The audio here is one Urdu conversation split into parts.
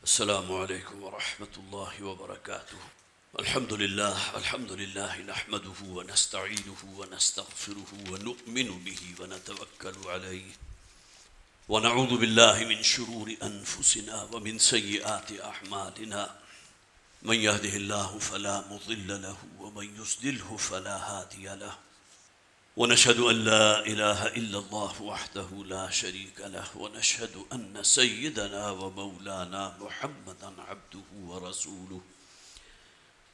السلام علیکم ورحمۃ اللہ وبرکاتہ۔ الحمد للہ نحمده ونستعینه ونستغفره ونؤمن به ونتوکل علیہ ونعوذ باللہ من شرور انفسنا ومن سیئات اعمالنا من يهده اللہ فلا مضل له ومن يضلل فلا هادی له ونشهد أن لا إله إلا الله وحده لا شريك له ونشهد أن سيدنا ومولانا محمدا عبده ورسوله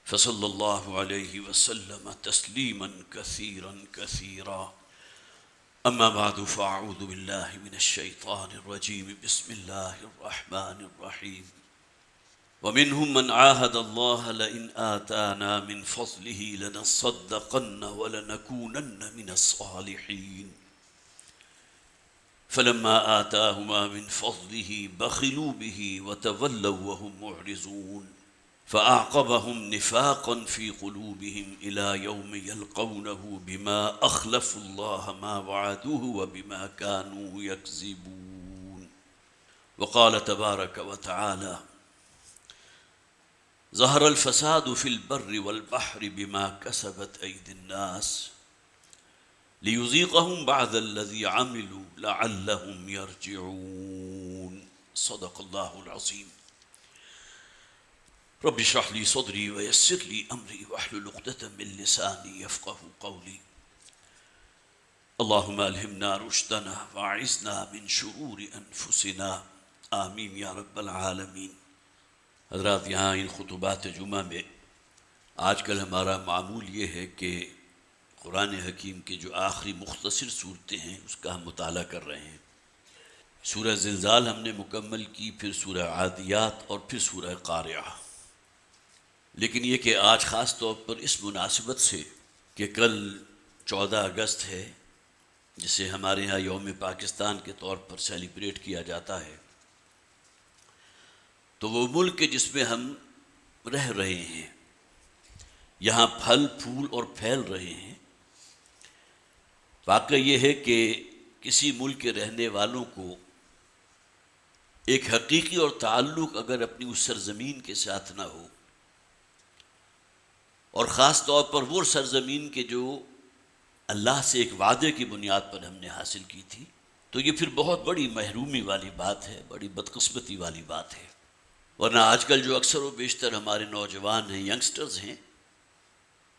فصلى الله عليه وسلم تسليما كثيرا كثيرا أما بعد فأعوذ بالله من الشيطان الرجيم بسم الله الرحمن الرحيم ومنهم من عاهد الله لئن آتانا من فضله لنصدقن ولنكونن من الصالحين فلما آتاهما من فضله بخلوا به وتولوا وهم معرضون فأعقبهم نفاقا في قلوبهم إلى يوم يلقونه بما أخلفوا الله ما وعدوه وبما كانوا يكذبون وقال تبارك وتعالى ظهر الفساد في البر والبحر بما كسبت أيدي الناس ليذيقهم بعض الذي عملوا لعلهم يرجعون صدق الله العظيم رب اشرح لي صدري ويسر لي أمري واحلل عقدة من لساني يفقهوا قولي اللهم ألهمنا رشدنا وأعذنا من شرور أنفسنا آمين يا رب العالمين۔ حضرات، یہاں ان خطبات جمعہ میں آج کل ہمارا معمول یہ ہے کہ قرآن حکیم کے جو آخری مختصر صورتیں ہیں اس کا ہم مطالعہ کر رہے ہیں۔ سورہ زلزال ہم نے مکمل کی، پھر سورہ عادیات اور پھر سورہ قارعہ۔ لیکن یہ کہ آج خاص طور پر اس مناسبت سے کہ کل 14 اگست ہے، جسے ہمارے ہاں یوم پاکستان کے طور پر سیلیبریٹ کیا جاتا ہے، تو وہ ملک جس میں ہم رہ رہے ہیں، یہاں پھل پھول اور پھیل رہے ہیں۔ واقعہ یہ ہے کہ کسی ملک کے رہنے والوں کو ایک حقیقی اور تعلق اگر اپنی اس سرزمین کے ساتھ نہ ہو، اور خاص طور پر وہ سرزمین کے جو اللہ سے ایک وعدے کی بنیاد پر ہم نے حاصل کی تھی، تو یہ پھر بہت بڑی محرومی والی بات ہے، بڑی بدقسمتی والی بات ہے۔ ورنہ آج کل جو اکثر و بیشتر ہمارے نوجوان ہیں، ینگسٹرز ہیں،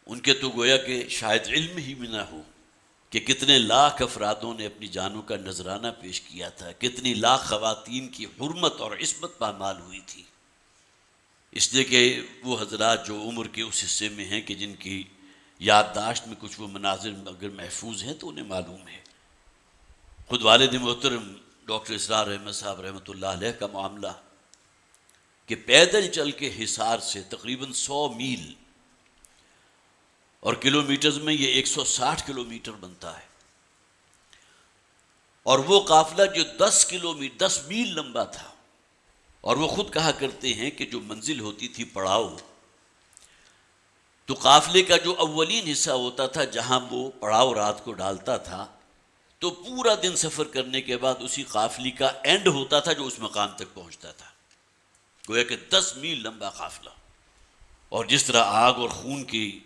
ان کے تو گویا کہ شاید علم ہی میں نہ ہو کہ کتنے لاکھ افرادوں نے اپنی جانوں کا نذرانہ پیش کیا تھا، کتنی لاکھ خواتین کی حرمت اور عصمت پامال ہوئی تھی، اس لیے کہ وہ حضرات جو عمر کے اس حصے میں ہیں کہ جن کی یادداشت میں کچھ وہ مناظر اگر محفوظ ہیں تو انہیں معلوم ہے۔ خود والد محترم ڈاکٹر اسرار احمد صاحب رحمۃ اللہ علیہ کا معاملہ کہ پیدل چل کے حصار سے تقریباً 100 میل، اور کلومیٹرز میں یہ 160 کلومیٹر بنتا ہے، اور وہ قافلہ جو 10 میل لمبا تھا، اور وہ خود کہا کرتے ہیں کہ جو منزل ہوتی تھی پڑاؤ، تو قافلے کا جو اولین حصہ ہوتا تھا جہاں وہ پڑاؤ رات کو ڈالتا تھا، تو پورا دن سفر کرنے کے بعد اسی قافلے کا اینڈ ہوتا تھا جو اس مقام تک پہنچتا تھا۔ گویا کہ 10 میل لمبا قافلہ، اور جس طرح آگ اور خون کی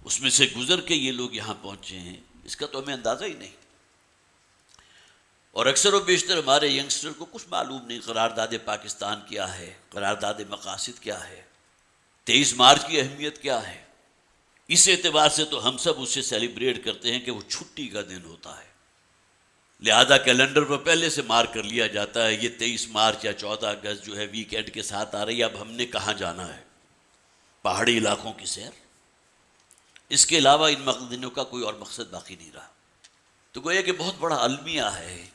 اس میں سے گزر کے یہ لوگ یہاں پہنچے ہیں، اس کا تو ہمیں اندازہ ہی نہیں۔ اور اکثر و بیشتر ہمارے ینگسٹر کو کچھ معلوم نہیں قرارداد پاکستان کیا ہے، قرارداد مقاصد کیا ہے، 23 مارچ کی اہمیت کیا ہے۔ اس اعتبار سے تو ہم سب اسے سیلیبریٹ کرتے ہیں کہ وہ چھٹی کا دن ہوتا ہے، لہذا کیلنڈر پر پہلے سے مارک کر لیا جاتا ہے یہ 23 مارچ یا 14 اگست جو ہے ویک اینڈ کے ساتھ آ رہی ہے، اب ہم نے کہاں جانا ہے، پہاڑی علاقوں کی سیر۔ اس کے علاوہ ان دنوں کا کوئی اور مقصد باقی نہیں رہا۔ تو گویا کہ بہت بڑا المیہ ہے۔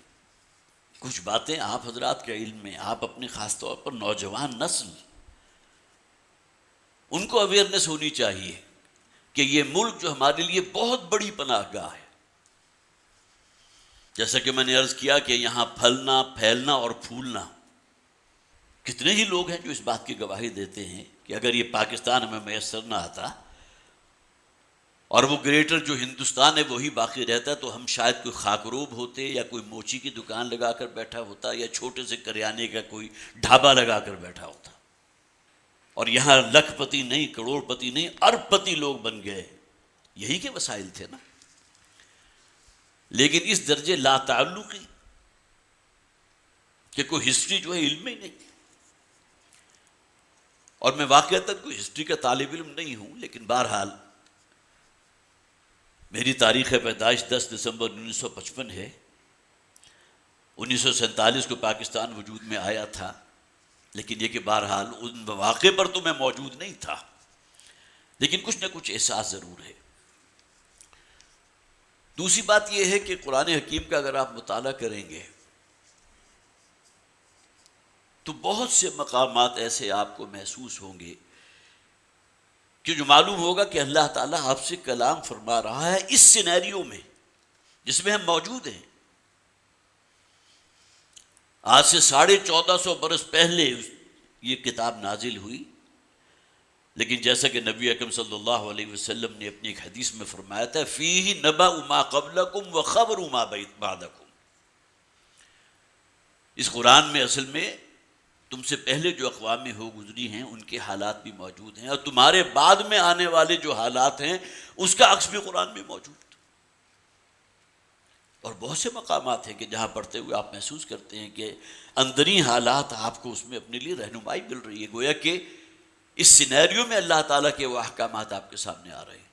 کچھ باتیں آپ حضرات کے علم میں، آپ اپنے خاص طور پر نوجوان نسل، ان کو اویئرنیس ہونی چاہیے کہ یہ ملک جو ہمارے لیے بہت بڑی پناہ گاہ ہے۔ جیسا کہ میں نے عرض کیا کہ یہاں پھلنا، پھیلنا اور پھولنا، کتنے ہی لوگ ہیں جو اس بات کی گواہی دیتے ہیں کہ اگر یہ پاکستان ہمیں میسر نہ آتا اور وہ گریٹر جو ہندوستان ہے وہی باقی رہتا، تو ہم شاید کوئی خاکروب ہوتے یا کوئی موچی کی دکان لگا کر بیٹھا ہوتا یا چھوٹے سے کریانے کا کوئی ڈھابا لگا کر بیٹھا ہوتا، اور یہاں لکھ پتی نہیں، کروڑ پتی نہیں، ارب پتی لوگ بن گئے، یہی کے وسائل تھے نا۔ لیکن اس درجے لا تعلقی کہ کوئی ہسٹری جو ہے علم ہی نہیں، اور میں واقعتاً کوئی ہسٹری کا طالب علم نہیں ہوں، لیکن بہرحال میری تاریخ پیدائش 10 دسمبر 1955 ہے۔ 1947 کو پاکستان وجود میں آیا تھا، لیکن یہ کہ بہرحال ان مواقع پر تو میں موجود نہیں تھا، لیکن کچھ نہ کچھ احساس ضرور ہے۔ دوسری بات یہ ہے کہ قرآن حکیم کا اگر آپ مطالعہ کریں گے تو بہت سے مقامات ایسے آپ کو محسوس ہوں گے کہ جو معلوم ہوگا کہ اللہ تعالیٰ آپ سے کلام فرما رہا ہے اس سینیریو میں جس میں ہم موجود ہیں۔ آج سے 1450 برس پہلے یہ کتاب نازل ہوئی، لیکن جیسا کہ نبی اکرم صلی اللہ علیہ وسلم نے اپنی ایک حدیث میں فرمایا تھا، فیہ نبأ ما قبلکم وخبر ما بعدکم، اس قرآن میں اصل میں تم سے پہلے جو اقوام ہو گزری ہیں ان کے حالات بھی موجود ہیں، اور تمہارے بعد میں آنے والے جو حالات ہیں اس کا عکس بھی قرآن میں موجود۔ اور بہت سے مقامات ہیں کہ جہاں پڑھتے ہوئے آپ محسوس کرتے ہیں کہ اندرین حالات آپ کو اس میں اپنے لیے رہنمائی مل رہی ہے، گویا کہ اس سینیریو میں اللہ تعالیٰ کے وہ احکامات آپ کے سامنے آ رہے ہیں۔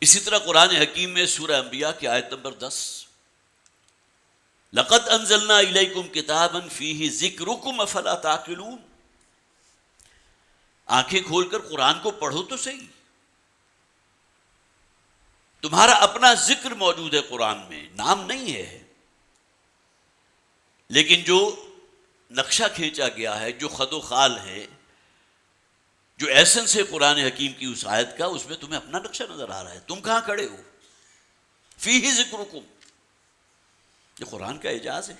اسی طرح قرآن حکیم میں سورہ انبیاء کی آیت نمبر 10، لقد انزلنا الیکم کتابا فیہ ذکرکم افلا تعقلون، آنکھیں کھول کر قرآن کو پڑھو تو صحیح، تمہارا اپنا ذکر موجود ہے قرآن میں، نام نہیں ہے، لیکن جو نقشہ کھینچا گیا ہے، جو خد و خال ہے، جو ایسنس ہے قرآن حکیم کی اس آیت کا، اس میں تمہیں اپنا نقشہ نظر آ رہا ہے، تم کہاں کھڑے ہو؟ فیہ ذکرکم، یہ قرآن کا اعجاز ہے۔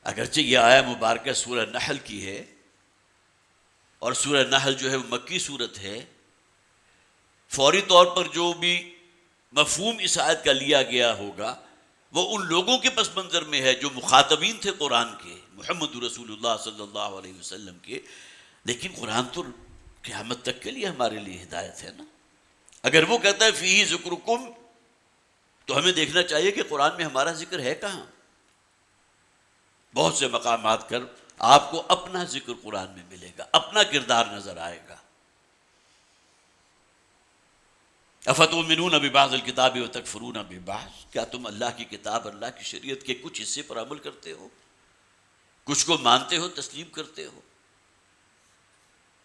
اگرچہ یہ آیہ مبارکہ سورہ نحل کی ہے، اور سورہ نحل جو ہے وہ مکی صورت ہے، فوری طور پر جو بھی مفہوم اس آیت کا لیا گیا ہوگا وہ ان لوگوں کے پس منظر میں ہے جو مخاطبین تھے قرآن کے، محمد رسول اللہ صلی اللہ علیہ وسلم کے، لیکن قرآن تو قیامت تک کے لیے ہمارے لیے ہدایت ہے نا۔ اگر وہ کہتا ہے فیہ ذکرکم، تو ہمیں دیکھنا چاہیے کہ قرآن میں ہمارا ذکر ہے کہاں۔ بہت سے مقامات کر آپ کو اپنا ذکر قرآن میں ملے گا، اپنا کردار نظر آئے گا۔ افتؤمنون ببعض الکتاب وتکفرون ببعض، کیا تم اللہ کی کتاب، اللہ کی شریعت کے کچھ حصے پر عمل کرتے ہو، کچھ کو مانتے ہو، تسلیم کرتے ہو،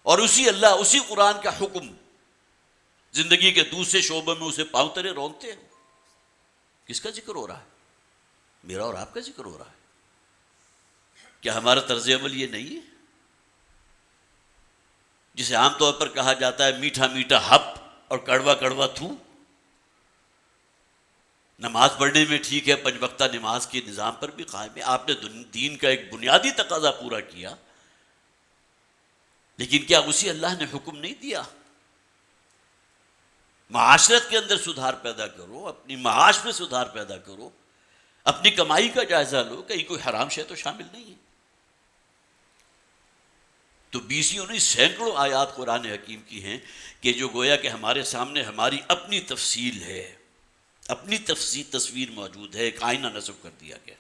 اور اسی قرآن کا حکم زندگی کے دوسرے شعبوں میں اسے پاؤں تلے رونتے ہو۔ کس کا ذکر ہو رہا ہے؟ میرا اور آپ کا ذکر ہو رہا ہے۔ کیا ہمارا طرز عمل یہ نہیں ہے جسے عام طور پر کہا جاتا ہے میٹھا میٹھا ہپ اور کڑوا کڑوا تھو؟ نماز پڑھنے میں ٹھیک ہے، پنج وقتہ نماز کے نظام پر بھی قائم ہے، آپ نے دین کا ایک بنیادی تقاضا پورا کیا، لیکن کیا اسی اللہ نے حکم نہیں دیا؟ معاشرت کے اندر سدھار پیدا کرو، اپنی معاش میں سدھار پیدا کرو، اپنی کمائی کا جائزہ لو، کہیں کوئی حرام شے تو شامل نہیں ہے۔ تو بیسیوں نہیں سینکڑوں آیات قرآن حکیم کی ہیں کہ جو گویا کہ ہمارے سامنے ہماری اپنی تفصیل ہے، اپنی تصویر موجود ہے، ایک آئینہ نصب کر دیا گیا۔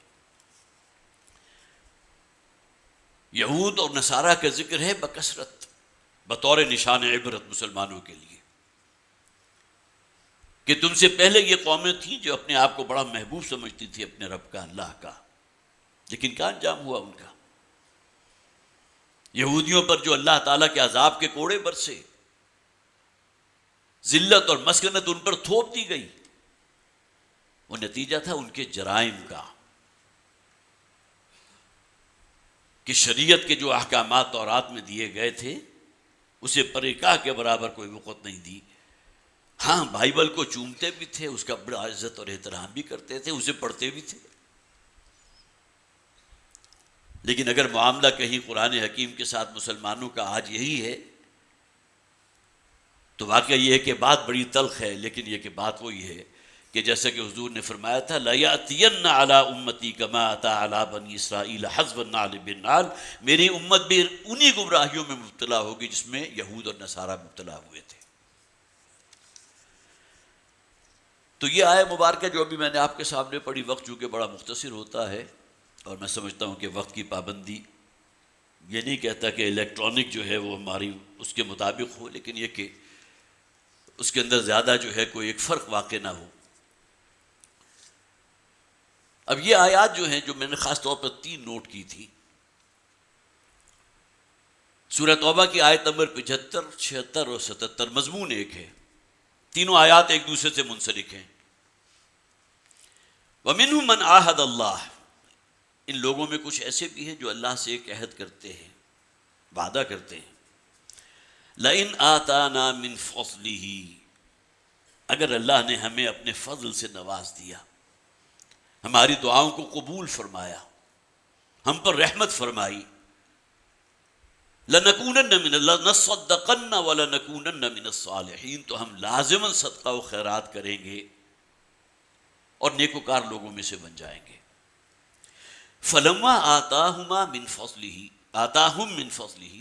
یہود اور نصارہ کا ذکر ہے بکثرت، بطور نشان عبرت مسلمانوں کے لیے، کہ تم سے پہلے یہ قومیں تھیں جو اپنے آپ کو بڑا محبوب سمجھتی تھی اپنے رب کا، اللہ کا، لیکن کیا انجام ہوا ان کا؟ یہودیوں پر جو اللہ تعالیٰ کے عذاب کے کوڑے برسے، ذلت اور مسکنت ان پر تھوپ دی گئی، وہ نتیجہ تھا ان کے جرائم کا، کہ شریعت کے جو احکامات تورات میں دیے گئے تھے اسے پرکاہ کے برابر کوئی وقت نہیں دی۔ ہاں، بائبل کو چومتے بھی تھے، اس کا بڑا عزت اور احترام بھی کرتے تھے، اسے پڑھتے بھی تھے، لیکن اگر معاملہ کہیں قرآن حکیم کے ساتھ مسلمانوں کا آج یہی ہے تو واقعہ یہ ہے کہ بات بڑی تلخ ہے، لیکن یہ کہ بات وہی ہے کہ جیسا کہ حضور نے فرمایا تھا لَيَأْتِيَنَّ عَلَىٰ أُمَّتِي كَمَا أَتَىٰ عَلَىٰ بَنِي إِسْرَائِيلَ حَزْوَ النَّعْلِ بِالنَّعْلِ، میری امت بھی انہی گمراہیوں میں مبتلا ہوگی جس میں یہود اور نصارہ مبتلا ہوئے تھے۔ تو یہ آیہ مبارکہ جو ابھی میں نے آپ کے سامنے پڑھی، وقت چونکہ بڑا مختصر ہوتا ہے اور میں سمجھتا ہوں کہ وقت کی پابندی یہ نہیں کہتا کہ الیکٹرانک جو ہے وہ ہماری اس کے مطابق ہو، لیکن یہ کہ اس کے اندر زیادہ جو ہے کوئی ایک فرق واقع نہ ہو۔ اب یہ آیات جو ہیں جو میں نے خاص طور پر 3 نوٹ کی تھی، سورہ توبہ کی آیت نمبر 75، 76 اور 77، مضمون ایک ہے، تینوں آیات ایک دوسرے سے منسلک ہیں۔ وَمِنْهُمْ مَنْ عَاهَدَ اللَّهَ، ان لوگوں میں کچھ ایسے بھی ہیں جو اللہ سے ایک عہد کرتے ہیں، وعدہ کرتے ہیں، لَإِنْ آتَانَا مِنْ فَضْلِهِ، اگر اللہ نے ہمیں اپنے فضل سے نواز دیا، ہماری دعاؤں کو قبول فرمایا، ہم پر رحمت فرمائی، لَنَكُونَنَّ مِنَ لَنَصَّدَّقَنَّ وَلَنَكُونَنَّ مِنَ الصَّالِحِينَ، تو ہم لازماً صدقہ و خیرات کریں گے اور نیکوکار لوگوں میں سے بن جائیں گے۔ فَلَمَّا آتَاهُمَا مِنْ فَضْلِهِ آتَاهُمْ مِنْ فَضْلِهِ،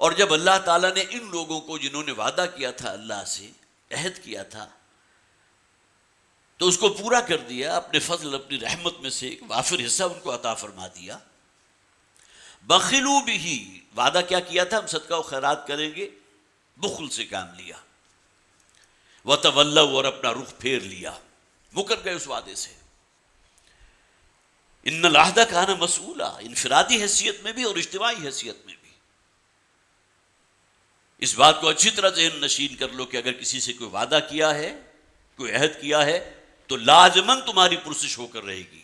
اور جب اللہ تعالیٰ نے ان لوگوں کو جنہوں نے وعدہ کیا تھا اللہ سے، عہد کیا تھا، تو اس کو پورا کر دیا، اپنے فضل اپنی رحمت میں سے ایک وافر حصہ ان کو عطا فرما دیا، بخلوا بہ، وعدہ کیا کیا تھا ہم صدقہ و خیرات کریں گے، بخل سے کام لیا، وتولوا، اور اپنا رخ پھیر لیا، مکر گئے اس وعدے سے۔ ان العہد کان مسئولا، انفرادی حیثیت میں بھی اور اجتماعی حیثیت میں بھی۔ اس بات کو اچھی طرح ذہن نشین کر لو کہ اگر کسی سے کوئی وعدہ کیا ہے، کوئی عہد کیا ہے، تو لازماً تمہاری پرسش ہو کر رہے گی۔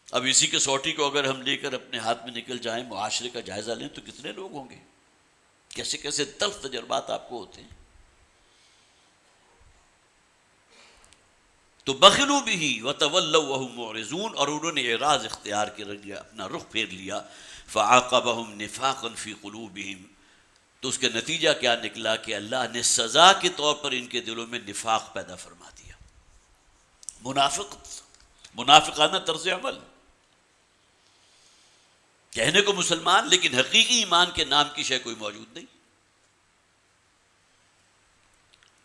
اب اسی کے سوٹی کو اگر ہم لے کر اپنے ہاتھ میں نکل جائیں، معاشرے کا جائزہ لیں، تو کتنے لوگ ہوں گے، کیسے کیسے تلخ تجربات آپ کو ہوتے ہیں۔ تو بخلوا بہ وتولوا وهم معرضون، اور انہوں نے اعراض اختیار کر لیا، اپنا رخ پھیر لیا، فعاقبهم نفاقا فی قلوبہم، تو اس کا نتیجہ کیا نکلا کہ اللہ نے سزا کے طور پر ان کے دلوں میں نفاق پیدا فرما دیا، منافقانہ طرز عمل، کہنے کو مسلمان لیکن حقیقی ایمان کے نام کی شے کوئی موجود نہیں۔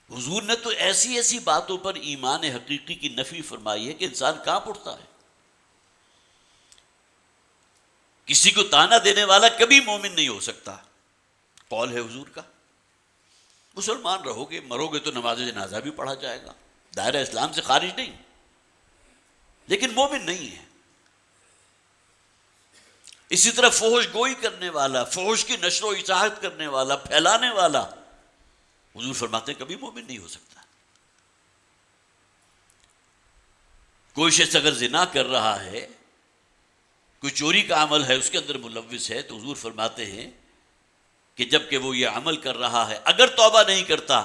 حضور نے تو ایسی ایسی باتوں پر ایمان حقیقی کی نفی فرمائی ہے کہ انسان کانپ اٹھتا ہے۔ کسی کو تانا دینے والا کبھی مومن نہیں ہو سکتا، قول ہے حضور کا۔ مسلمان رہو گے، مرو گے تو نماز جنازہ بھی پڑھا جائے گا، دائرہ اسلام سے خارج نہیں، لیکن مومن نہیں ہے۔ اسی طرح فحش گوئی کرنے والا، فحش کی نشر و اشاعت کرنے والا، پھیلانے والا، حضور فرماتے ہیں کبھی مومن نہیں ہو سکتا۔ کوئی شخص اگر زنا کر رہا ہے، کوئی چوری کا عمل ہے، اس کے اندر ملوث ہے، تو حضور فرماتے ہیں کہ جب کہ وہ یہ عمل کر رہا ہے اگر توبہ نہیں کرتا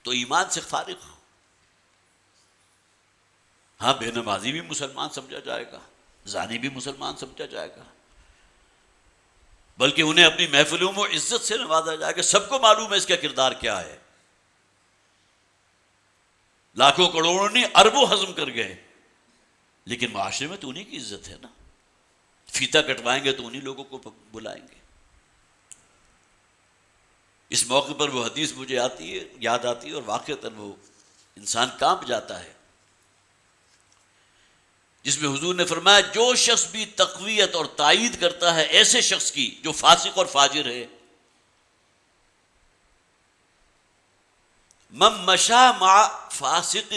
تو ایمان سے فارغ ہو۔ ہاں، بے نمازی بھی مسلمان سمجھا جائے گا، زانی بھی مسلمان سمجھا جائے گا، بلکہ انہیں اپنی محفلوں میں عزت سے نوازا جائے گا، سب کو معلوم ہے اس کا کردار کیا ہے، لاکھوں کروڑوں نہیں اربوں ہضم کر گئے، لیکن معاشرے میں تو انہی کی عزت ہے نا، فیتا کٹوائیں گے تو انہی لوگوں کو بلائیں گے۔ اس موقع پر وہ حدیث مجھے یاد آتی ہے اور واقعتاً وہ انسان کانپ جاتا ہے، جس میں حضور نے فرمایا جو شخص بھی تقویت اور تائید کرتا ہے ایسے شخص کی جو فاسق اور فاجر ہے، من مشا مع فاسق،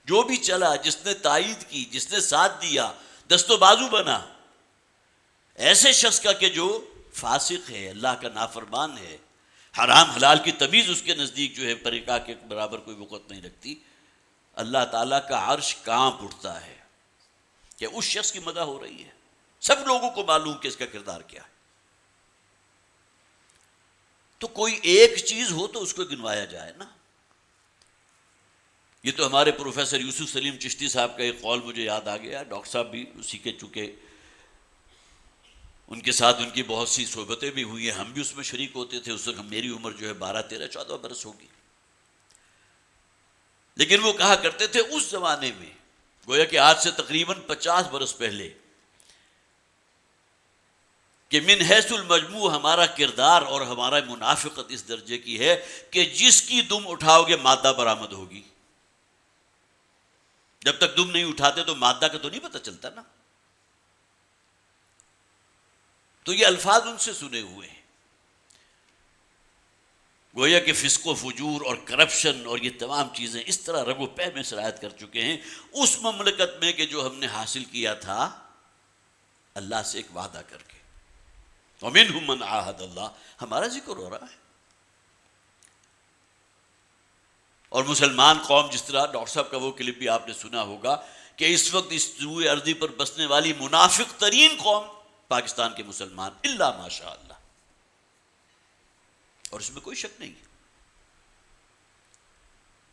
جو بھی چلا، جس نے تائید کی، جس نے ساتھ دیا، دست و بازو بنا ایسے شخص کا کہ جو فاسق ہے، اللہ کا نافرمان ہے، حرام حلال کی تمیز اس کے نزدیک جو ہے پریکا کے برابر کوئی وقت نہیں رکھتی، اللہ تعالیٰ کا عرش کانپ اٹھتا ہے کہ اس شخص کی مدح ہو رہی ہے، سب لوگوں کو معلوم کہ اس کا کردار کیا ہے۔ تو کوئی ایک چیز ہو تو اس کو گنوایا جائے نا، یہ تو ہمارے پروفیسر یوسف سلیم چشتی صاحب کا ایک قول مجھے یاد آ گیا. ڈاکٹر صاحب بھی اسی کے، چونکہ ان کے ساتھ ان کی بہت سی صحبتیں بھی ہوئی ہیں، ہم بھی اس میں شریک ہوتے تھے. اس وقت میری عمر جو ہے 12 13 14 برس ہوگی. لیکن وہ کہا کرتے تھے اس زمانے میں، گویا کہ آج سے تقریباً 50 برس پہلے، کہ من حیث المجموع ہمارا کردار اور ہمارا منافقت اس درجے کی ہے کہ جس کی دم اٹھاؤ گے مادہ برآمد ہوگی. جب تک دم نہیں اٹھاتے تو مادہ کا تو نہیں پتہ چلتا نا. تو یہ الفاظ ان سے سنے ہوئے ہیں. گویا کہ فسق و فجور اور کرپشن اور یہ تمام چیزیں اس طرح رگ و پے میں سرایت کر چکے ہیں اس مملکت میں کہ جو ہم نے حاصل کیا تھا اللہ سے ایک وعدہ کر کے. وَمِنْهُمْ مَنْ عَاهَدَ اللَّهَ، ہمارا ذکر ہو رہا ہے. اور مسلمان قوم، جس طرح ڈاکٹر صاحب کا وہ کلپ بھی آپ نے سنا ہوگا کہ اس وقت اس روئے ارضی پر بسنے والی منافق ترین قوم پاکستان کے مسلمان، الا ماشاء اللہ. اور اس میں کوئی شک نہیں ہے،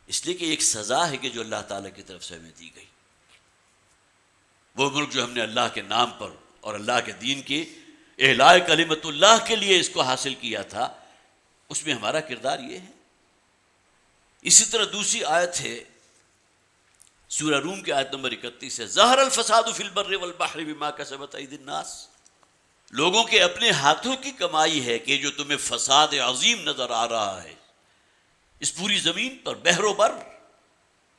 اس لیے کہ ایک سزا ہے کہ جو اللہ تعالیٰ کی طرف سے ہمیں دی گئی. وہ ملک جو ہم نے اللہ کے نام پر اور اللہ کے دین کی اعلاء کلمت اللہ کے لیے اس کو حاصل کیا تھا، اس میں ہمارا کردار یہ ہے. اسی طرح دوسری آیت ہے سورہ روم کی آیت نمبر 31 ہے، ظہر الفساد فی البر والبحر بما کسبت ایدی الناس. لوگوں کے اپنے ہاتھوں کی کمائی ہے کہ جو تمہیں فساد عظیم نظر آ رہا ہے اس پوری زمین پر، بحر و بر.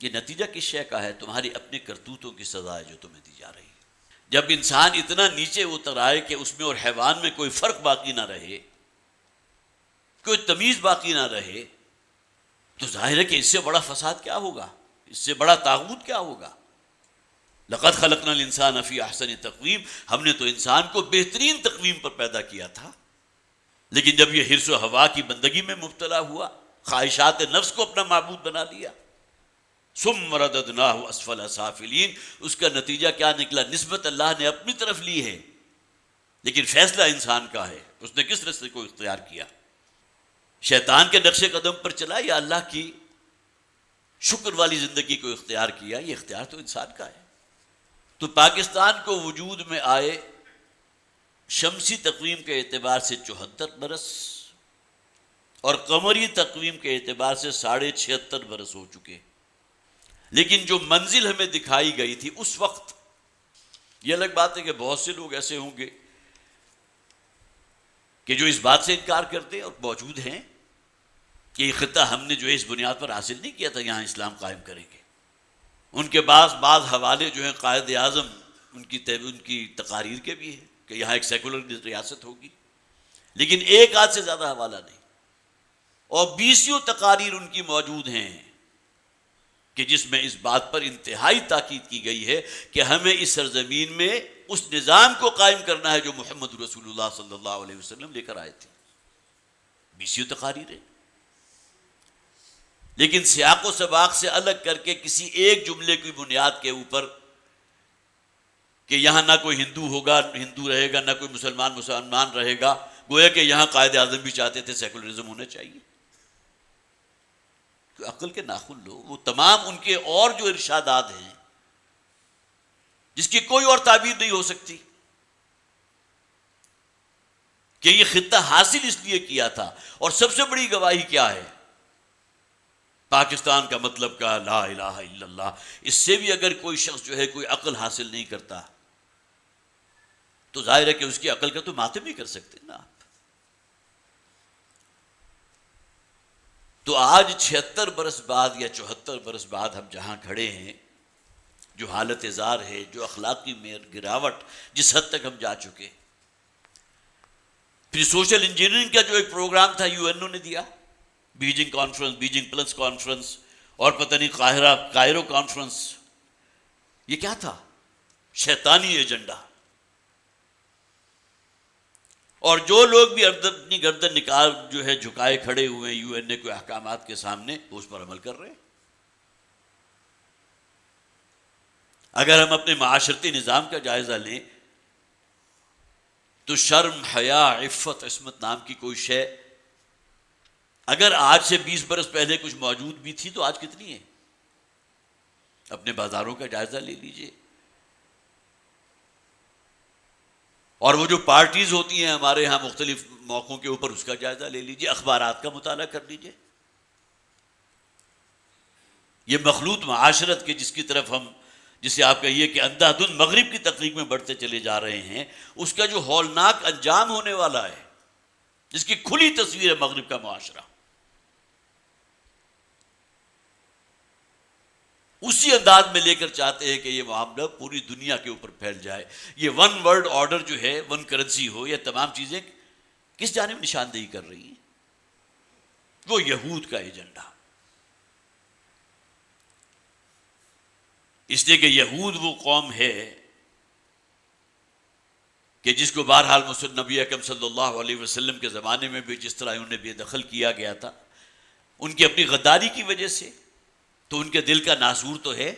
یہ نتیجہ کس شے کا ہے؟ تمہاری اپنے کرتوتوں کی سزا ہے جو تمہیں دی جا رہی ہے. جب انسان اتنا نیچے اتر آئے کہ اس میں اور حیوان میں کوئی فرق باقی نہ رہے، کوئی تمیز باقی نہ رہے، تو ظاہر ہے کہ اس سے بڑا فساد کیا ہوگا، اس سے بڑا طاغوت کیا ہوگا. لقد خلقنا الانسان فی احسن تقویم، ہم نے تو انسان کو بہترین تقویم پر پیدا کیا تھا. لیکن جب یہ حرص و ہوا کی بندگی میں مبتلا ہوا، خواہشات نفس کو اپنا معبود بنا لیا، ثم رددناہ اسفل سافلین، اس کا نتیجہ کیا نکلا؟ نسبت اللہ نے اپنی طرف لی ہے لیکن فیصلہ انسان کا ہے، اس نے کس راستے کو اختیار کیا. شیطان کے نقش قدم پر چلا یا اللہ کی شکر والی زندگی کو اختیار کیا؟ یہ اختیار تو انسان کا ہے. تو پاکستان کو وجود میں آئے شمسی تقویم کے اعتبار سے 74 برس اور قمری تقویم کے اعتبار سے 76.5 برس ہو چکے. لیکن جو منزل ہمیں دکھائی گئی تھی اس وقت، یہ الگ بات ہے کہ بہت سے لوگ ایسے ہوں گے کہ جو اس بات سے انکار کرتے اور موجود ہیں کہ یہ خطہ ہم نے جو ہے اس بنیاد پر حاصل نہیں کیا تھا یہاں اسلام قائم کریں گے. ان کے بعض حوالے جو ہیں قائد اعظم ان کی تقاریر کے بھی ہیں کہ یہاں ایک سیکولر ریاست ہوگی، لیکن ایک آدھ سے زیادہ حوالہ نہیں. اور 20 تقاریر ان کی موجود ہیں کہ جس میں اس بات پر انتہائی تاکید کی گئی ہے کہ ہمیں اس سرزمین میں اس نظام کو قائم کرنا ہے جو محمد رسول اللہ صلی اللہ علیہ وسلم لے کر آئے تھے. 20 تقاریریں، لیکن سیاق و سباق سے الگ کر کے کسی ایک جملے کی بنیاد کے اوپر کہ یہاں نہ کوئی ہندو رہے گا، نہ کوئی مسلمان رہے گا. گویا کہ یہاں قائد اعظم بھی چاہتے تھے سیکولرزم ہونا چاہیے. عقل کے ناخن لو، وہ تمام ان کے اور جو ارشادات ہیں جس کی کوئی اور تعبیر نہیں ہو سکتی کہ یہ خطہ حاصل اس لیے کیا تھا. اور سب سے بڑی گواہی کیا ہے؟ پاکستان کا مطلب کا لا الہ الا اللہ. اس سے بھی اگر کوئی شخص جو ہے کوئی عقل حاصل نہیں کرتا تو ظاہر ہے کہ اس کی عقل کا تو ماتم نہیں کر سکتے نا آپ. تو آج 76 برس بعد یا 74 برس بعد ہم جہاں کھڑے ہیں، جو حالت زار ہے، جو اخلاقی میں گراوٹ جس حد تک ہم جا چکے. پھر سوشل انجینئرنگ کا جو ایک پروگرام تھا یو این او نے دیا، Beijing conference, Beijing plus conference اور پتہ نہیں کائرو کانفرنس. یہ کیا تھا؟ شیطانی ایجنڈا. اور جو لوگ بھی اپنی گردن نکال جو ہے جھکائے کھڑے ہوئے ہیں یو این اے کے احکامات کے سامنے، وہ اس پر عمل کر رہے ہیں. اگر ہم اپنے معاشرتی نظام کا جائزہ لیں تو شرم، حیا، عفت، عصمت نام کی کوئی شے اگر آج سے 20 برس پہلے کچھ موجود بھی تھی تو آج کتنی ہے؟ اپنے بازاروں کا جائزہ لے لیجئے، اور وہ جو پارٹیز ہوتی ہیں ہمارے ہاں مختلف موقعوں کے اوپر، اس کا جائزہ لے لیجئے، اخبارات کا مطالعہ کر لیجئے۔ یہ مخلوط معاشرت کے جس کی طرف ہم، جسے آپ کہیے کہ اندھا دھند مغرب کی تقریب میں بڑھتے چلے جا رہے ہیں، اس کا جو ہولناک انجام ہونے والا ہے، جس کی کھلی تصویر ہے مغرب کا معاشرہ، اسی انداز میں لے کر چاہتے ہیں کہ یہ معاملہ پوری دنیا کے اوپر پھیل جائے۔ یہ ون ورلڈ آرڈر جو ہے، ون کرنسی ہو، یہ تمام چیزیں کس جانب نشاندہی کر رہی ہیں؟ وہ یہود کا ایجنڈا۔ اس لیے کہ یہود وہ قوم ہے کہ جس کو بہرحال نبی اکرم صلی اللہ علیہ وسلم کے زمانے میں بھی جس طرح انہیں بے دخل کیا گیا تھا، ان کی اپنی غداری کی وجہ سے، تو ان کے دل کا ناسور تو ہے۔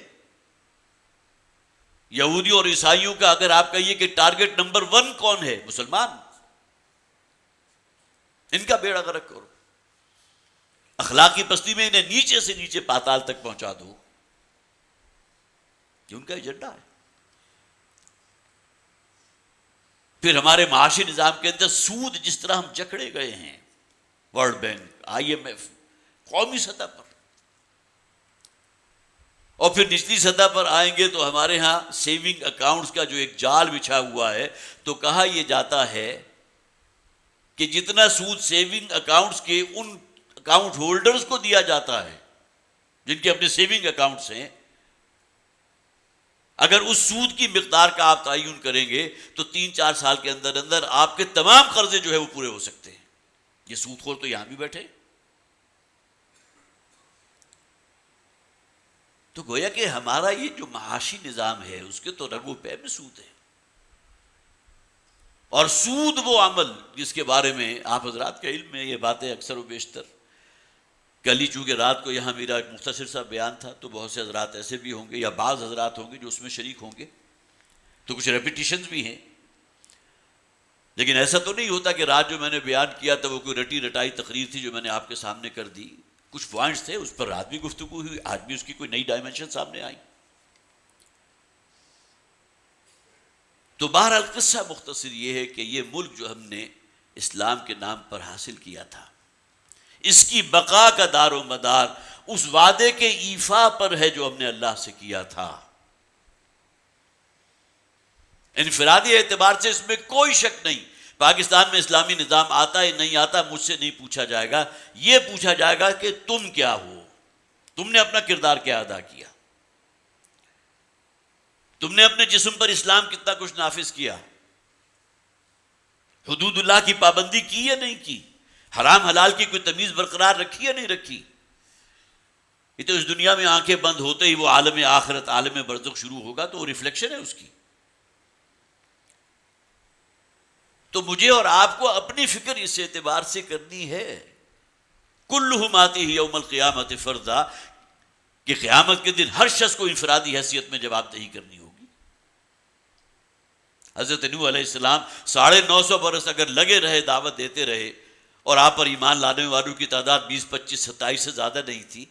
یہودیوں اور عیسائیوں کا اگر آپ کہیے کہ ٹارگٹ نمبر 1 کون ہے؟ مسلمان۔ ان کا بیڑا غرق کرو، اخلاقی پستی میں انہیں نیچے سے نیچے پاتال تک پہنچا دو، یہ ان کا ایجنڈا ہے۔ پھر ہمارے معاشی نظام کے اندر سود جس طرح ہم جکڑے گئے ہیں، ورلڈ بینک، IMF، قومی سطح پر، اور پھر نچلی سطح پر آئیں گے تو ہمارے ہاں سیونگ اکاؤنٹس کا جو ایک جال بچھا ہوا ہے، تو کہا یہ جاتا ہے کہ جتنا سود سیونگ اکاؤنٹس کے ان اکاؤنٹ ہولڈرز کو دیا جاتا ہے جن کے اپنے سیونگ اکاؤنٹس ہیں، اگر اس سود کی مقدار کا آپ تعین کریں گے تو 3-4 سال کے اندر اندر آپ کے تمام قرضے جو ہے وہ پورے ہو سکتے ہیں۔ یہ سود خور تو یہاں بھی بیٹھے۔ تو گویا کہ ہمارا یہ جو معاشی نظام ہے اس کے تو رگ و پے میں سود ہے، اور سود وہ عمل جس کے بارے میں آپ حضرات کا علم ہے، یہ باتیں اکثر و بیشتر، کل ہی چونکہ رات کو یہاں میرا ایک مختصر سا بیان تھا، تو بہت سے حضرات ایسے بھی ہوں گے یا بعض حضرات ہوں گے جو اس میں شریک ہوں گے، تو کچھ ریپیٹیشنز بھی ہیں، لیکن ایسا تو نہیں ہوتا کہ رات جو میں نے بیان کیا تھا وہ کوئی رٹی رٹائی تقریر تھی جو میں نے آپ کے سامنے کر دی۔ کچھ پوائنٹس تھے، اس پر رات بھی گفتگو ہوئی، آج بھی اس کی کوئی نئی ڈائمنشن سامنے آئی۔ تو بہرحال قصہ مختصر یہ ہے کہ یہ ملک جو ہم نے اسلام کے نام پر حاصل کیا تھا، اس کی بقا کا دار و مدار اس وعدے کے ایفا پر ہے جو ہم نے اللہ سے کیا تھا۔ انفرادی اعتبار سے اس میں کوئی شک نہیں، پاکستان میں اسلامی نظام آتا ہے نہیں آتا مجھ سے نہیں پوچھا جائے گا، یہ پوچھا جائے گا کہ تم کیا ہو، تم نے اپنا کردار کیا ادا کیا، تم نے اپنے جسم پر اسلام کتنا کچھ نافذ کیا، حدود اللہ کی پابندی کی یا نہیں کی، حرام حلال کی کوئی تمیز برقرار رکھی یا نہیں رکھی۔ یہ تو اس دنیا میں آنکھیں بند ہوتے ہی وہ عالم آخرت، عالم برزخ شروع ہوگا، تو وہ ریفلیکشن ہے اس کی۔ تو مجھے اور آپ کو اپنی فکر اس اعتبار سے کرنی ہے، کلہم آتیہ یوم القیامت فردا، کہ قیامت کے دن ہر شخص کو انفرادی حیثیت میں جواب دہی کرنی ہوگی۔ حضرت نوح علیہ السلام 950 برس اگر لگے رہے، دعوت دیتے رہے، اور آپ پر ایمان لانے والوں کی تعداد 20، 25، 27 سے زیادہ نہیں تھی،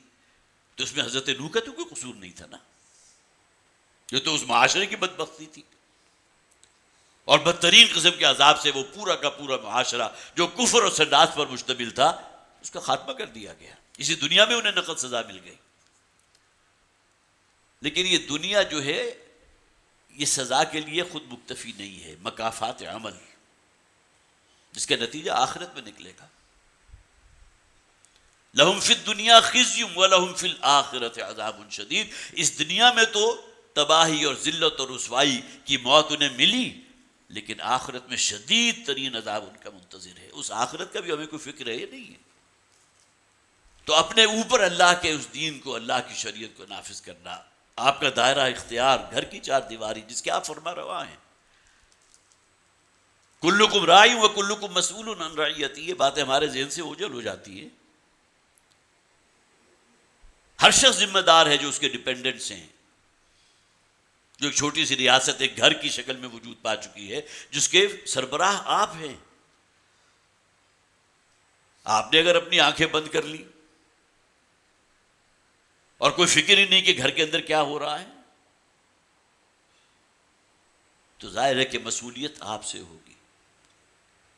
تو اس میں حضرت نوح کا تو کوئی قصور نہیں تھا نا، یہ تو اس معاشرے کی بدبختی تھی، اور بدترین قسم کے عذاب سے وہ پورا کا پورا معاشرہ جو کفر اور سنڈاس پر مشتمل تھا، اس کا خاتمہ کر دیا گیا۔ اسی دنیا میں انہیں نقد سزا مل گئی، لیکن یہ دنیا جو ہے یہ سزا کے لیے خود مکتفی نہیں ہے، مکافات عمل جس کا نتیجہ آخرت میں نکلے گا۔ لہم فی الدنیا خزی ولہم فی الآخرۃ عذاب شدید، اس دنیا میں تو تباہی اور ذلت اور رسوائی کی موت انہیں ملی، لیکن آخرت میں شدید ترین عذاب ان کا منتظر ہے۔ اس آخرت کا بھی ہمیں کوئی فکر ہے یا نہیں ہے؟ تو اپنے اوپر اللہ کے اس دین کو، اللہ کی شریعت کو نافذ کرنا، آپ کا دائرہ اختیار گھر کی 4 دیواری جس کے آپ فرما روا ہیں۔ کلکم راعی و کلکم مسئول عن رعیتہ، یہ باتیں ہمارے ذہن سے اوجھل ہو جاتی ہے۔ ہر شخص ذمہ دار ہے جو اس کے ڈیپینڈنٹس ہیں، جو ایک چھوٹی سی ریاست ایک گھر کی شکل میں وجود پا چکی ہے، جس کے سربراہ آپ ہیں۔ آپ نے اگر اپنی آنکھیں بند کر لی اور کوئی فکر ہی نہیں کہ گھر کے اندر کیا ہو رہا ہے، تو ظاہر ہے کہ مسئولیت آپ سے ہوگی۔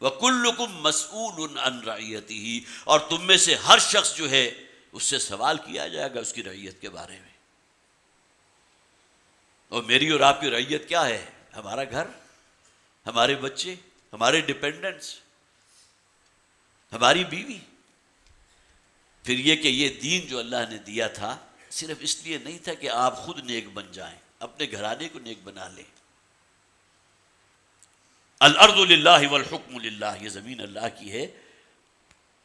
وَكُلُّكُمْ مَسْئُولٌ عَنْ رَعِيَّتِهِ، اور تم میں سے ہر شخص جو ہے اس سے سوال کیا جائے گا اس کی رعیت کے بارے میں۔ اور میری اور آپ کی رعیت کیا ہے؟ ہمارا گھر، ہمارے بچے، ہمارے ڈپینڈنٹس، ہماری بیوی۔ پھر یہ کہ یہ دین جو اللہ نے دیا تھا صرف اس لیے نہیں تھا کہ آپ خود نیک بن جائیں، اپنے گھرانے کو نیک بنا لیں۔ الارض للہ والحکم للہ، یہ زمین اللہ کی ہے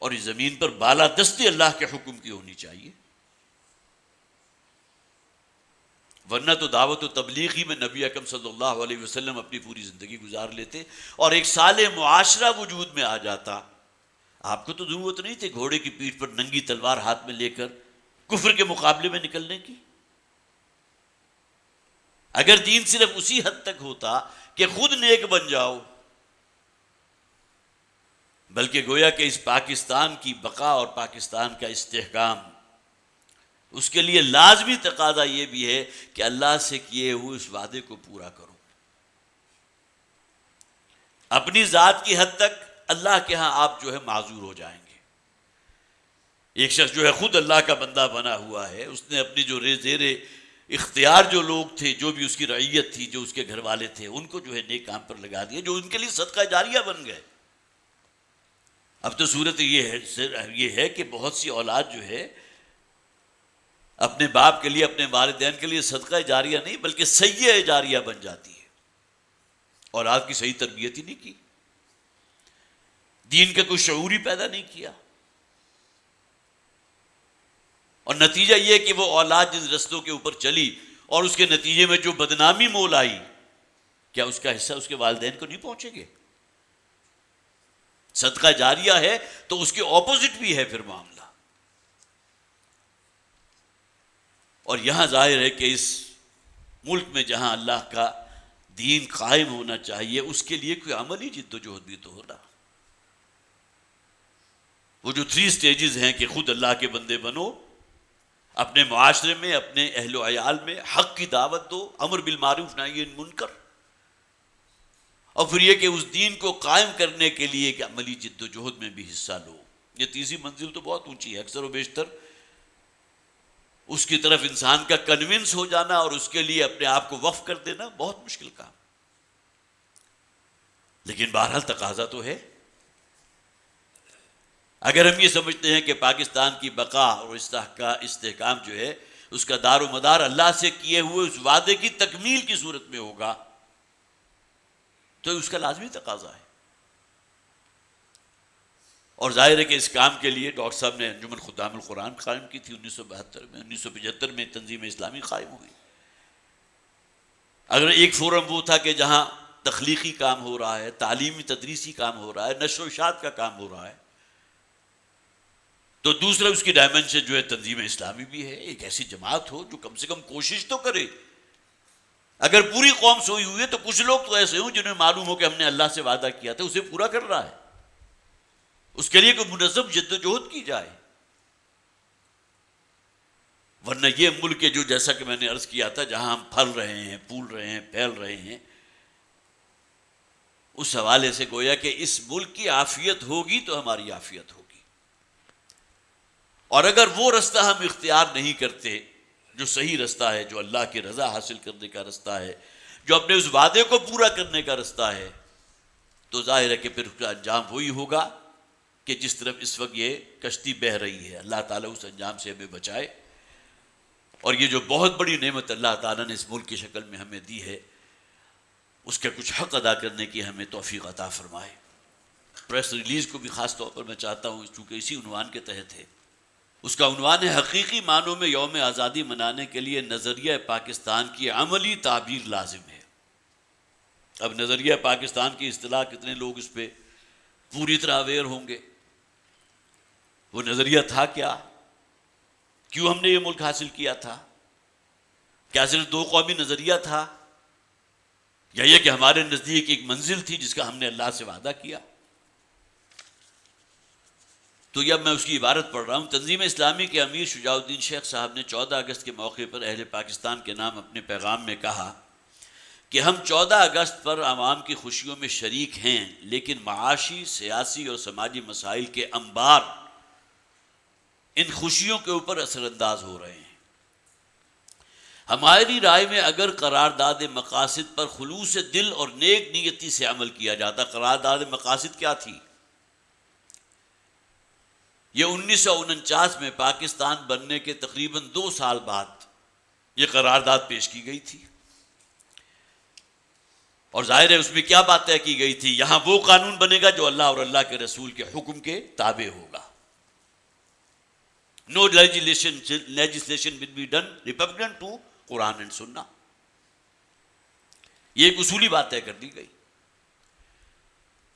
اور اس زمین پر بالادستی اللہ کے حکم کی ہونی چاہیے، ورنہ تو دعوت و تبلیغ ہی میں نبی اکرم صلی اللہ علیہ وسلم اپنی پوری زندگی گزار لیتے اور ایک صالح معاشرہ وجود میں آ جاتا۔ آپ کو تو ضرورت نہیں تھی گھوڑے کی پیٹھ پر ننگی تلوار ہاتھ میں لے کر کفر کے مقابلے میں نکلنے کی۔ اگر دین صرف اسی حد تک ہوتا کہ خود نیک بن جاؤ، بلکہ گویا کہ اس پاکستان کی بقا اور پاکستان کا استحکام، اس کے لیے لازمی تقاضا یہ بھی ہے کہ اللہ سے کیے ہوئے اس وعدے کو پورا کرو۔ اپنی ذات کی حد تک اللہ کے ہاں آپ جو ہے معذور ہو جائیں گے۔ ایک شخص جو ہے خود اللہ کا بندہ بنا ہوا ہے، اس نے اپنی جو زیر اختیار جو لوگ تھے، جو بھی اس کی رعیت تھی، جو اس کے گھر والے تھے، ان کو جو ہے نیک کام پر لگا دیا، جو ان کے لیے صدقہ جاریہ بن گئے۔ اب تو صورت یہ ہے کہ بہت سی اولاد جو ہے اپنے باپ کے لیے، اپنے والدین کے لیے صدقہ جاریہ نہیں بلکہ سیئہ جاریہ بن جاتی ہے۔ اولاد کی صحیح تربیت ہی نہیں کی، دین کا کوئی شعور ہی پیدا نہیں کیا، اور نتیجہ یہ کہ وہ اولاد جن رستوں کے اوپر چلی اور اس کے نتیجے میں جو بدنامی مول آئی، کیا اس کا حصہ اس کے والدین کو نہیں پہنچے گے؟ صدقہ جاریہ ہے تو اس کے اپوزٹ بھی ہے پھر معاملہ۔ اور یہاں ظاہر ہے کہ اس ملک میں جہاں اللہ کا دین قائم ہونا چاہیے، اس کے لیے کوئی عملی جد و جہد بھی تو ہونا۔ وہ جو 3 سٹیجز ہیں کہ خود اللہ کے بندے بنو، اپنے معاشرے میں، اپنے اہل و عیال میں حق کی دعوت دو، امر بالمعروف نہی عن المنکر، اور پھر یہ کہ اس دین کو قائم کرنے کے لیے کہ عملی جد و جہد میں بھی حصہ لو۔ یہ تیسری منزل تو بہت اونچی ہے، اکثر و بیشتر اس کی طرف انسان کا کنونس ہو جانا اور اس کے لیے اپنے آپ کو وقف کر دینا بہت مشکل کام، لیکن بہرحال تقاضا تو ہے۔ اگر ہم یہ سمجھتے ہیں کہ پاکستان کی بقا اور استحکام جو ہے اس کا دار و مدار اللہ سے کیے ہوئے اس وعدے کی تکمیل کی صورت میں ہوگا، تو اس کا لازمی تقاضا ہے۔ اور ظاہر ہے کہ اس کام کے لیے ڈاکٹر صاحب نے انجمن خدام القرآن قائم کی تھی 1972 میں، 1975 میں تنظیم اسلامی قائم ہوئی۔ اگر ایک فورم وہ تھا کہ جہاں تخلیقی کام ہو رہا ہے، تعلیمی تدریسی کام ہو رہا ہے، نشر و اشاعت کا کام ہو رہا ہے، تو دوسرا اس کی ڈائمنشن جو ہے تنظیم اسلامی بھی ہے۔ ایک ایسی جماعت ہو جو کم سے کم کوشش تو کرے۔ اگر پوری قوم سوئی ہوئی ہے تو کچھ لوگ تو ایسے ہوں جنہیں معلوم ہو کہ ہم نے اللہ سے وعدہ کیا تھا، اسے پورا کر رہا ہے، اس کے لیے کوئی منظم جد و جہد کی جائے۔ ورنہ یہ ملک جو جیسا کہ میں نے عرض کیا تھا جہاں ہم پھل رہے ہیں، پھول رہے ہیں، پھیل رہے ہیں، اس حوالے سے گویا کہ اس ملک کی عافیت ہوگی تو ہماری عافیت ہوگی۔ اور اگر وہ رستہ ہم اختیار نہیں کرتے جو صحیح رستہ ہے، جو اللہ کی رضا حاصل کرنے کا رستہ ہے، جو اپنے اس وعدے کو پورا کرنے کا رستہ ہے، تو ظاہر ہے کہ پھر اس کا انجام وہی ہوگا کہ جس طرف اس وقت یہ کشتی بہہ رہی ہے۔ اللہ تعالیٰ اس انجام سے ہمیں بچائے، اور یہ جو بہت بڑی نعمت اللہ تعالیٰ نے اس ملک کی شکل میں ہمیں دی ہے، اس کا کچھ حق ادا کرنے کی ہمیں توفیق عطا فرمائے۔ پریس ریلیز کو بھی خاص طور پر میں چاہتا ہوں، چونکہ اسی عنوان کے تحت ہے، اس کا عنوان ہے حقیقی معنوں میں یوم آزادی منانے کے لیے نظریہ پاکستان کی عملی تعبیر لازم ہے۔ اب نظریہ پاکستان کی اصطلاح کتنے لوگ اس پہ پوری طرح اویئر ہوں گے؟ وہ نظریہ تھا کیا؟ کیوں ہم نے یہ ملک حاصل کیا تھا؟ کیا صرف 2 قومی نظریہ تھا، یا یہ کہ ہمارے نزدیک ایک منزل تھی جس کا ہم نے اللہ سے وعدہ کیا؟ تو اب میں اس کی عبارت پڑھ رہا ہوں۔ تنظیم اسلامی کے امیر شجاع الدین شیخ صاحب نے 14 اگست کے موقع پر اہل پاکستان کے نام اپنے پیغام میں کہا کہ ہم 14 اگست پر عوام کی خوشیوں میں شریک ہیں، لیکن معاشی، سیاسی اور سماجی مسائل کے انبار ان خوشیوں کے اوپر اثر انداز ہو رہے ہیں۔ ہماری رائے میں اگر قرارداد مقاصد پر خلوص دل اور نیک نیتی سے عمل کیا جاتا، قرارداد مقاصد کیا تھی؟ یہ 1949 میں پاکستان بننے کے تقریباً 2 سال بعد یہ قرارداد پیش کی گئی تھی، اور ظاہر ہے اس میں کیا بات طے کی گئی تھی؟ یہاں وہ قانون بنے گا جو اللہ اور اللہ کے رسول کے حکم کے تابع ہوگا۔ No legislation will be done repugnant to Quran and سنہ۔ یہ ایک اصولی بات طے کر دی گئی،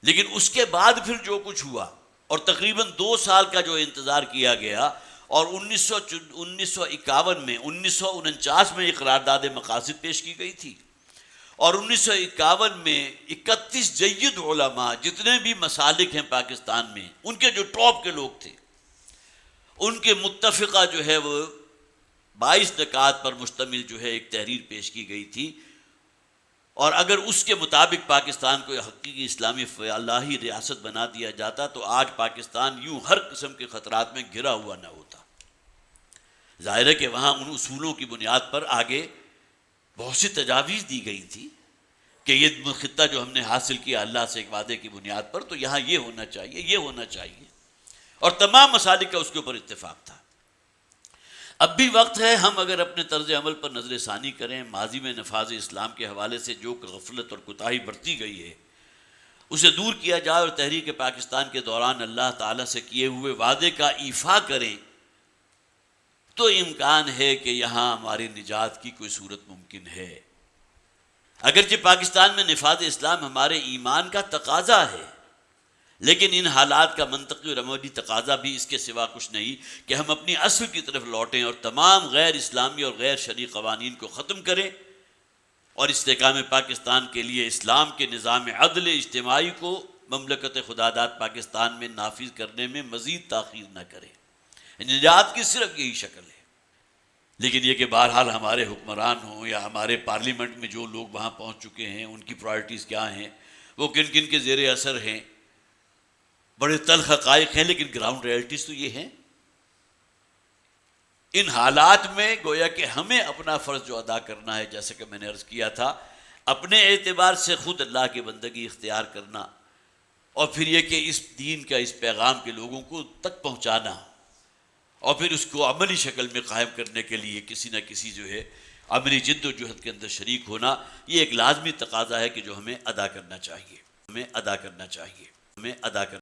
لیکن اس کے بعد پھر جو کچھ ہوا اور تقریباً 2 سال کا جو انتظار کیا گیا، اور 1949 میں یہ قرارداد مقاصد پیش کی گئی تھی، اور 1951 میں 31 جید علماء جتنے بھی مسالک ہیں پاکستان میں، ان کے جو ٹاپ کے لوگ تھے، ان کے متفقہ جو ہے وہ 22 نکات پر مشتمل جو ہے ایک تحریر پیش کی گئی تھی، اور اگر اس کے مطابق پاکستان کو حقیقی اسلامی فلاحی ریاست بنا دیا جاتا تو آج پاکستان یوں ہر قسم کے خطرات میں گھرا ہوا نہ ہوتا۔ ظاہر ہے کہ وہاں ان اصولوں کی بنیاد پر آگے بہت سی تجاویز دی گئی تھی کہ یہ خطہ جو ہم نے حاصل کیا اللہ سے ایک وعدے کی بنیاد پر، تو یہاں یہ ہونا چاہیے، یہ ہونا چاہیے، اور تمام مسالک کا اس کے اوپر اتفاق تھا۔ اب بھی وقت ہے ہم اگر اپنے طرز عمل پر نظر ثانی کریں، ماضی میں نفاذ اسلام کے حوالے سے جو غفلت اور کوتاہی برتی گئی ہے اسے دور کیا جائے، اور تحریک پاکستان کے دوران اللہ تعالیٰ سے کیے ہوئے وعدے کا ایفا کریں، تو امکان ہے کہ یہاں ہماری نجات کی کوئی صورت ممکن ہے۔ اگرچہ پاکستان میں نفاذ اسلام ہمارے ایمان کا تقاضا ہے، لیکن ان حالات کا منطقی اور عملی تقاضا بھی اس کے سوا کچھ نہیں کہ ہم اپنی اصل کی طرف لوٹیں اور تمام غیر اسلامی اور غیر شرعی قوانین کو ختم کریں، اور استحکام پاکستان کے لیے اسلام کے نظام عدل اجتماعی کو مملکت خداداد پاکستان میں نافذ کرنے میں مزید تاخیر نہ کریں۔ نجات کی صرف یہی شکل ہے۔ لیکن یہ کہ بہرحال ہمارے حکمران ہوں یا ہمارے پارلیمنٹ میں جو لوگ وہاں پہنچ چکے ہیں، ان کی پرائرٹیز کیا ہیں، وہ کن کن کے زیر اثر ہیں، بڑے تلخ حقائق ہیں، لیکن گراؤنڈ ریئلٹیز تو یہ ہیں۔ ان حالات میں گویا کہ ہمیں اپنا فرض جو ادا کرنا ہے، جیسے کہ میں نے عرض کیا تھا، اپنے اعتبار سے خود اللہ کی بندگی اختیار کرنا، اور پھر یہ کہ اس دین کا، اس پیغام کے لوگوں کو تک پہنچانا، اور پھر اس کو عملی شکل میں قائم کرنے کے لیے کسی نہ کسی جو ہے عملی جد و جہد کے اندر شریک ہونا، یہ ایک لازمی تقاضا ہے کہ جو ہمیں ادا کرنا چاہیے،